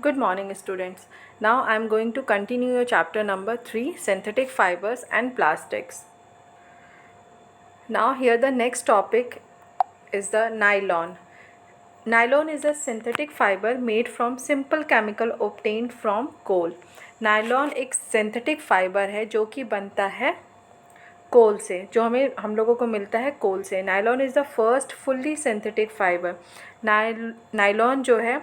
Good morning, students. Now I am going to continue your chapter number 3, synthetic fibers and plastics. Now here the next topic is the nylon. Nylon is a synthetic fiber made from simple chemical obtained from coal. Nylon एक synthetic fibre है जो कि बनता है कोल से, जो हम लोगों को मिलता है कोल से. Nylon is the first fully synthetic fibre. Nylon जो है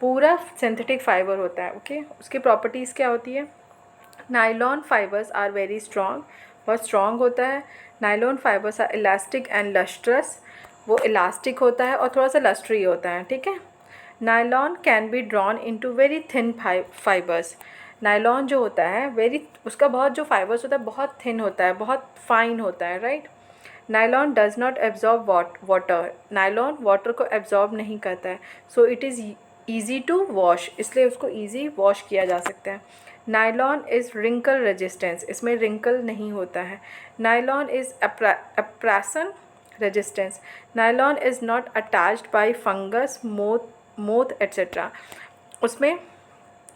पूरा सिंथेटिक फाइबर होता है. ओके, उसकी प्रॉपर्टीज़ क्या होती है? Nylon fibres are very strong, बहुत स्ट्रॉन्ग होता है. Nylon fibres are elastic and lustrous, वो इलास्टिक होता है और थोड़ा सा लस्ट्री होता है. ठीक है. Nylon can be drawn into very thin fibres. Nylon जो होता है वेरी, उसका बहुत जो फाइबर्स होता है बहुत थिन होता है, बहुत फाइन होता है. Right. Nylon does not absorb water. Nylon water को एब्जॉर्ब नहीं करता है. So it is easy to wash, इसलिए उसको ईजी वॉश किया जा सकता है. नायलॉन इज़ रिंकल रेजिस्टेंस, इसमें रिंकल नहीं होता है. Nylon is abrasion resistance. Nylon is not attached by fungus, moth etcetera. उसमें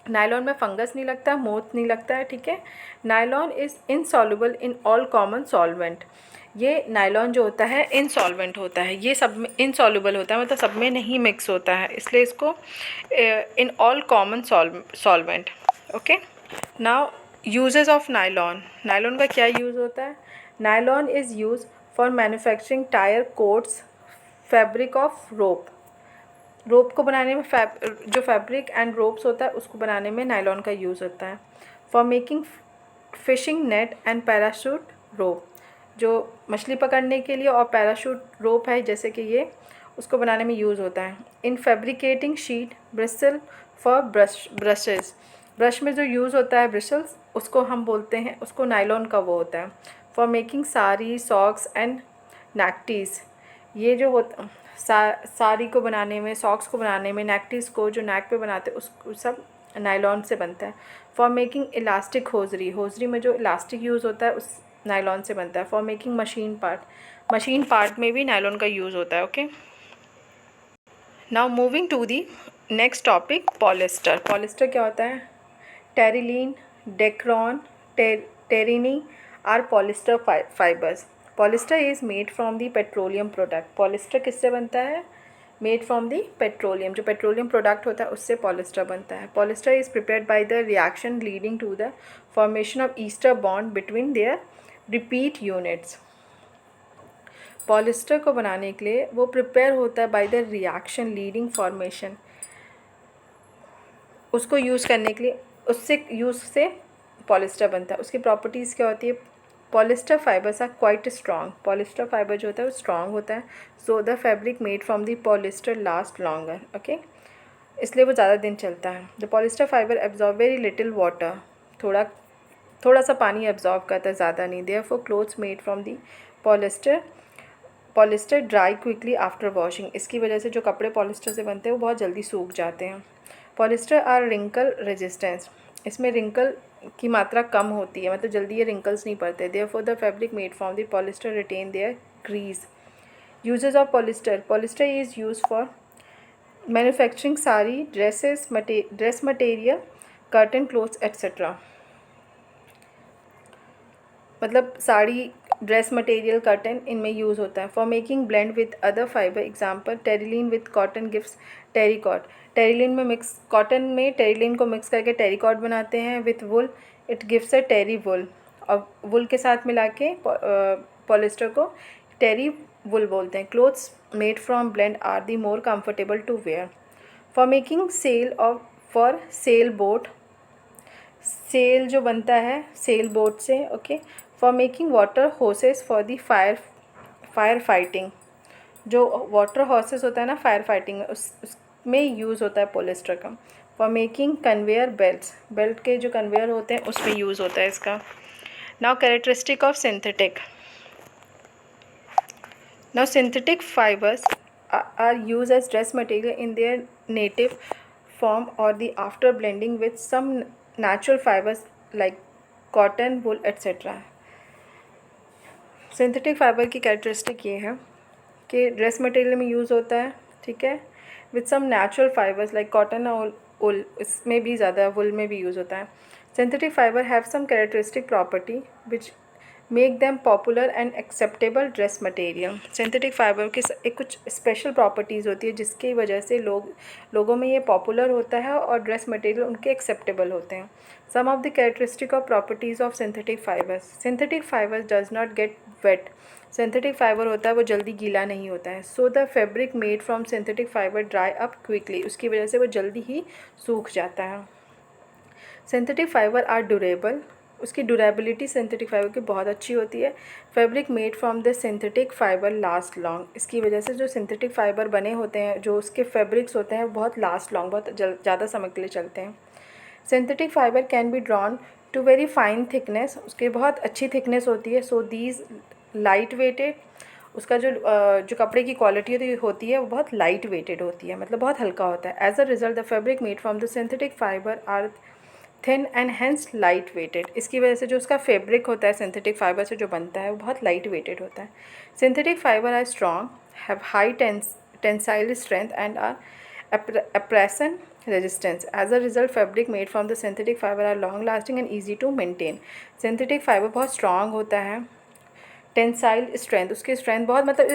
नायलॉन में फंगस नहीं लगता, मोथ नहीं लगता है. ठीक है. Nylon is insoluble in all common solvent. ये नायलॉन जो होता है इनसॉल्वेंट होता है, ये सब में इनसॉल्युबल होता है, मतलब सब में नहीं मिक्स होता है, इसलिए इसको in all common solvent. Okay. Now uses of nylon. Nylon का क्या यूज़ होता है? Nylon is use for manufacturing tyre cords, fabric of rope. Rope को बनाने में जो फैब्रिक एंड रोप्स होता है उसको बनाने में नायलॉन का यूज़ होता है. For making fishing net and parachute rope, जो मछली पकड़ने के लिए और पैराशूट रोप है जैसे कि ये, उसको बनाने में यूज़ होता है. In fabricating sheet bristle for brushes. Brush में जो यूज़ होता है ब्रिसल्स, उसको हम बोलते हैं, उसको नायलॉन का वो होता है. For making sari, socks and neckties. ये जो होता साड़ी को बनाने में, सॉक्स को बनाने में, नेकटीज़ को जो नेक पे बनाते हैं उसको सब नायलॉन से बनता है. For making elastic hosiery. Hosiery में जो इलास्टिक यूज़ होता है उस नायलॉन से बनता है. For making machine part. Machine part में भी नायलॉन का यूज़ होता है. Okay. Now moving to the next topic, polyester. Polyester क्या होता है? Terylene, dacron, terene are polyester fibres. Polyester is made from the petroleum product. Polyester किससे बनता है? Made from the petroleum. जो पेट्रोलियम प्रोडक्ट होता है उससे पॉलिस्टर बनता है. Polyester is prepared by the reaction leading to the formation of ester bond between their repeat units. Polyester को बनाने के लिए वो प्रिपेयर होता है bye the reaction leading formation. उसको यूज़ करने के लिए, उससे यूज़ से पॉलिस्टर बनता है. उसकी प्रॉपर्टीज़ क्या होती है? Polyester fibres are quite strong. Polyester fibre जो होता है वो स्ट्रॉन्ग होता है. So the fabric made from the polyester last longer. Okay, इसलिए वो ज़्यादा दिन चलता है. The polyester fibre absorb very little water. थोड़ा सा पानी एब्जॉर्ब करता है, ज़्यादा नहीं. Therefore clothes made from the polyester dry quickly after washing. इसकी वजह से जो कपड़े पॉलिस्टर से बनते हैं वो बहुत जल्दी सूख जाते हैं. Polyester are wrinkle resistance. इसमें रिंकल की मात्रा कम होती है, मतलब जल्दी ये रिंकल्स नहीं पड़ते. Therefore the fabric made from the polyester retain their crease. Uses of polyester. Polyester is use for manufacturing sari, dress material, curtain cloths etcetera. मतलब साड़ी, ड्रेस मटेरियल, कर्टन, इनमें यूज़ होता है. For making blend with other fibre, example terylene with cotton gives terricot. Terylene में mix, cotton में terylene को mix करके terricot बनाते हैं. With wool it gives a terry wool. और वुल के साथ मिला के पॉलिस्टर को टेरी वुल बोलते हैं. Clothes made from blend are the more comfortable to wear. For making sail of for sail boat. Sail जो बनता है सेल बोट से. Okay. For making water hoses for the fire fighting. जो water horses होता है ना fire fighting में, उसमें यूज़ होता है पॉलिस्टर का. For making conveyor belts. Belt के जो कन्वेयर होते हैं उसमें यूज़ होता है इसका. Now characteristic of synthetic. Now synthetic fibres are use as dress material in their native form or the after blending with some natural fibers like cotton, wool, etc. Synthetic fibre की characteristic ये है कि dress material में use होता है. ठीक है. With some natural fibres like cotton और वुल, इसमें भी ज़्यादा, वुल में भी यूज़ होता है। Synthetic fibre have some characteristic property which make them popular and acceptable dress material. Synthetic fibre के एक कुछ स्पेशल प्रॉपर्टीज़ होती है जिसकी वजह से लोगों में ये पॉपुलर होता है और ड्रेस मटेरियल उनके एक्सेप्टेबल होते हैं। Some of the characteristic of properties of synthetic fibres. Synthetic fibres does not get wet. Synthetic fibre होता है वो जल्दी गीला नहीं होता है। So the fabric made from synthetic fibre dry up quickly, उसकी वजह से वो जल्दी ही सूख जाता है। सिंथेटिक फाइबर आर ड्यूरेबल, उसकी ड्यूरेबिलिटी सिंथेटिक फाइबर की बहुत अच्छी होती है। Fabric made from the synthetic fibre last long, इसकी वजह से जो सिंथेटिक फाइबर बने होते हैं, जो उसके फैब्रिक्स होते हैं, वो बहुत लास्ट लॉन्ग, बहुत ज़्यादा समय के लिए चलते हैं। Synthetic fibre can be drawn to very fine thickness, उसकी बहुत अच्छी थिकनेस होती है। सो दीज लाइट वेटेड, उसका जो कपड़े की क्वालिटी होती है वो बहुत लाइट वेटेड होती है, मतलब बहुत हल्का होता है। As a result the fabric made from the synthetic fibre are thin and hence light weighted, इसकी वजह से जो उसका फैब्रिक होता है सिंथेटिक फाइबर से जो बनता है वो बहुत लाइट वेटेड होता है। Synthetic fibre are strong, have high tensile strength and are abrasion resistance. As a result, fabric made from the synthetic fiber are long lasting and easy to maintain. Synthetic fiber बहुत strong होता है। Tensile strength, उसकी strength बहुत, मतलब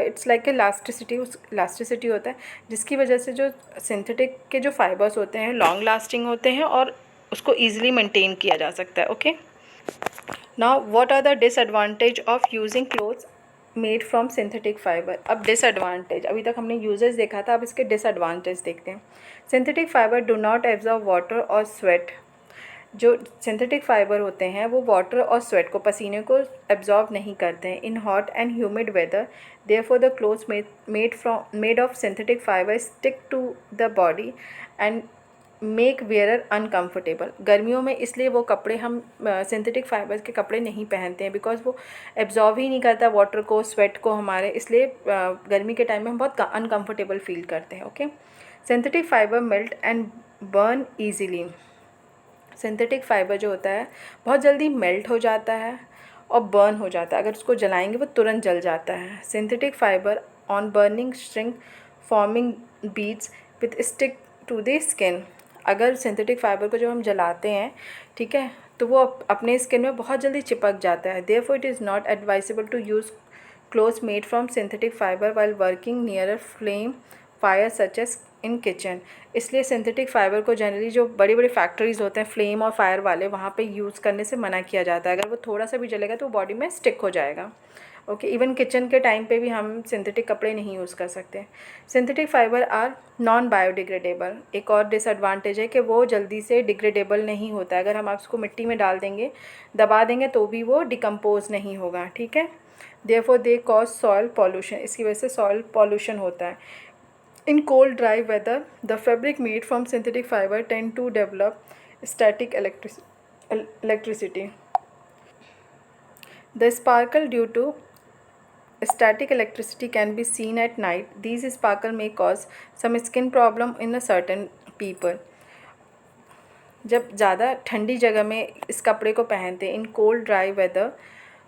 it's like elasticity, उस elasticity होता है जिसकी वजह से जो सिंथेटिक के जो फाइबर्स होते हैं लॉन्ग लास्टिंग होते हैं और उसको ईजिली मेंटेन किया जा सकता है। Okay, now what are the disadvantage of using clothes made from synthetic fibre. अब डिसएडवांटेज, अभी तक हमने यूजेस देखा था, अब इसके डिसएडवांटेज देखते हैं। Synthetic fibre do not absorb water और स्वेट, जो सिंथेटिक फाइबर होते हैं वो वाटर और स्वेट को, पसीने को एब्जॉर्ब नहीं करते हैं in hot and humid weather. Therefore the clothes made of synthetic fibre stick to the body and make wearer uncomfortable. गर्मियों में इसलिए वो कपड़े हम सिंथेटिक फाइबर्स के कपड़े नहीं पहनते हैं, बिकॉज वो एब्जॉर्ब ही नहीं करता वाटर को, स्वेट को हमारे, इसलिए गर्मी के टाइम में हम बहुत अनकम्फर्टेबल फील करते हैं। Okay, synthetic fibre melt and burn easily. Synthetic fibre जो होता है बहुत जल्दी मेल्ट हो जाता है और बर्न हो जाता है, अगर उसको जलाएंगे वो तुरंत जल जाता है। Synthetic fibre on burning shrink forming beads with stick to the skin. अगर सिंथेटिक फाइबर को जब हम जलाते हैं, ठीक है, तो वो अपने स्किन में बहुत जल्दी चिपक जाता है। Therefore it is not advisable to use clothes made from synthetic fibre while working near a flame fire such as in kitchen. इसलिए सिंथेटिक फाइबर को जनरली जो बड़ी बड़ी फैक्ट्रीज़ होते हैं फ्लेम और फायर वाले, वहाँ पे यूज़ करने से मना किया जाता है। अगर वो थोड़ा सा भी जलेगा तो वो बॉडी में स्टिक हो जाएगा। ओके, इवन किचन के टाइम पे भी हम सिंथेटिक कपड़े नहीं यूज़ कर सकते। Synthetic fibre are non biodegradable, एक और डिसएडवांटेज है कि वो जल्दी से डिग्रेडेबल नहीं होता है। अगर हम उसको मिट्टी में डाल देंगे, दबा देंगे, तो भी वो डिकम्पोज नहीं होगा। ठीक है, therefore they cause soil pollution, इसकी वजह से सॉइल पॉल्यूशन होता है। In cold, dry weather, the fabric made from synthetic fiber tend to develop static electricity. The sparkle due to static electricity can be seen at night. These sparkle may cause some skin problem in a certain people. जब ज़्यादा ठंडी जगह में इस कपड़े को पहनते हैं, in cold dry weather,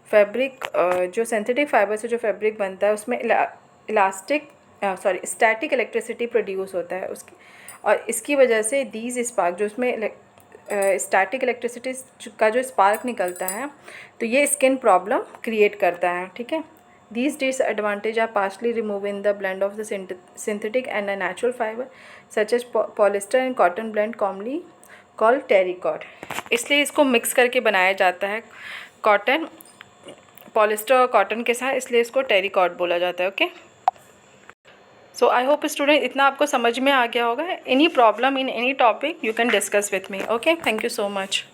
fabric जो सिंथेटिक फाइबर से जो फैब्रिक बनता है उसमें स्टैटिक इलेक्ट्रिसिटी प्रोड्यूस होता है उसकी, और इसकी वजह से दीज स्पार्क, जो उसमें स्टैटिक इलेक्ट्रिसिटी का जो स्पार्क निकलता है, तो ये स्किन प्रॉब्लम क्रिएट करता है। ठीक है, these disadvantage are partially remove in the blend of the synthetic and a natural fibre such as polyester and cotton blend commonly called terricot. इसलिए इसको मिक्स करके बनाया जाता है कॉटन, पॉलिस्टर और कॉटन के साथ, इसलिए इसको टेरिकॉट बोला जाता है। Okay, so I hope student इतना आपको समझ में आ गया होगा। Any problem in any topic you can discuss with me. Okay, thank you so much.